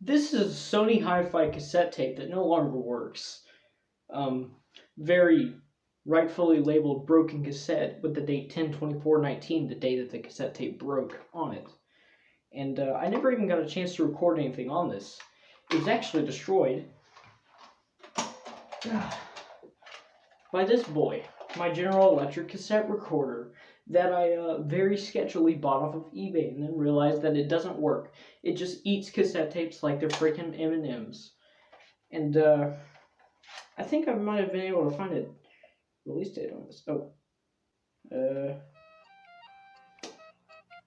This is a Sony Hi-Fi cassette tape that no longer works. Very rightfully labeled broken cassette with the date 10/24/19, the day that the cassette tape broke on it. And I never even got a chance to record anything on this. It was actually destroyed by this boy, my General Electric cassette recorder that I very sketchily bought off of eBay and then realized that it doesn't work. It just eats cassette tapes like they're freaking M&Ms. And I think I might have been able to find a release date on this. Oh. I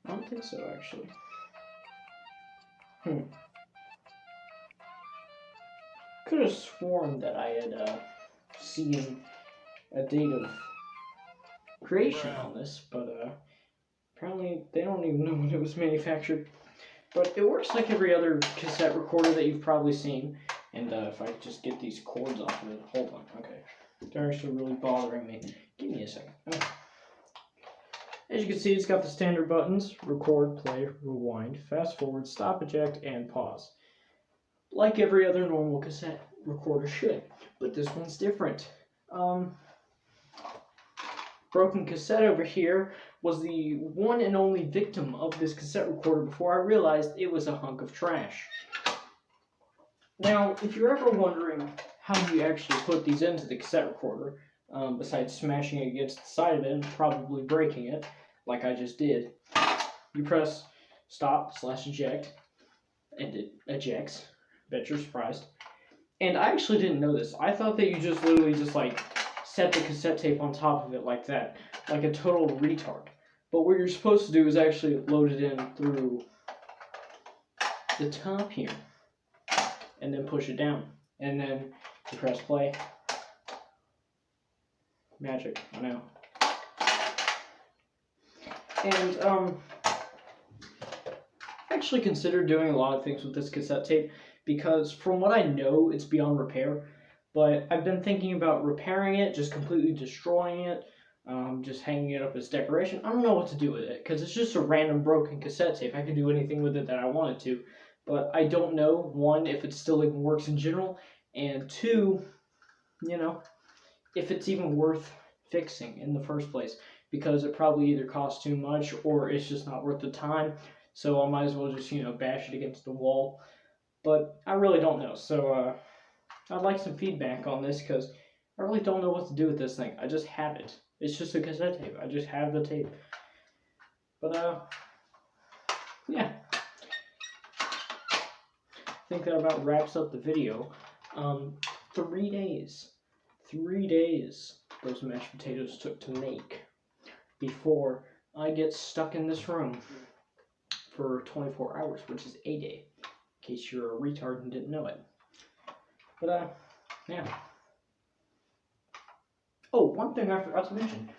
don't think so, actually. Could have sworn that I had seen a date of creation on this, but apparently they don't even know when it was manufactured. But it works like every other cassette recorder that you've probably seen. And if I just get these cords off of it, hold on, okay. They're actually really bothering me. Give me a second. Okay. As you can see, it's got the standard buttons: record, play, rewind, fast forward, stop, eject, and pause. Like every other normal cassette recorder should, but this one's different. Broken cassette over here was the one and only victim of this cassette recorder before I realized it was a hunk of trash. Now, if you're ever wondering how you actually put these into the cassette recorder, besides smashing it against the side of it and probably breaking it, like I just did, you press stop/eject, and it ejects. Bet you're surprised. And I actually didn't know this. I thought that you just literally just like set the cassette tape on top of it like that, like a total retard. But what you're supposed to do is actually load it in through the top here, and then push it down, and then you press play. Magic, I know. And I actually considered doing a lot of things with this cassette tape because from what I know, it's beyond repair. But I've been thinking about repairing it, just completely destroying it, just hanging it up as decoration. I don't know what to do with it because it's just a random broken cassette tape. I could do anything with it that I wanted to, but I don't know, one, if it still even works in general, and two, you know, if it's even worth fixing in the first place, because it probably either costs too much or it's just not worth the time. So I might as well just, bash it against the wall. But I really don't know. So I'd like some feedback on this because I really don't know what to do with this thing. I just have it. It's just a cassette tape. I just have the tape. But yeah. I think that about wraps up the video. 3 days. 3 days those mashed potatoes took to make before I get stuck in this room for 24 hours, which is a day, in case you're a retard and didn't know it. But, yeah. Oh, one thing I forgot to mention.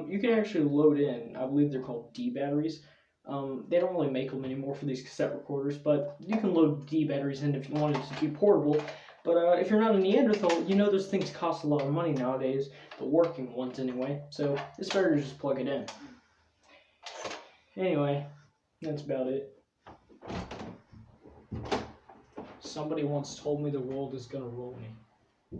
You can actually load in, I believe they're called D batteries. They don't really make them anymore for these cassette recorders, but you can load D batteries in if you wanted to be portable. But if you're not a Neanderthal, those things cost a lot of money nowadays, the working ones anyway, so it's better to just plug it in. Anyway, that's about it. Somebody once told me the world is gonna roll me.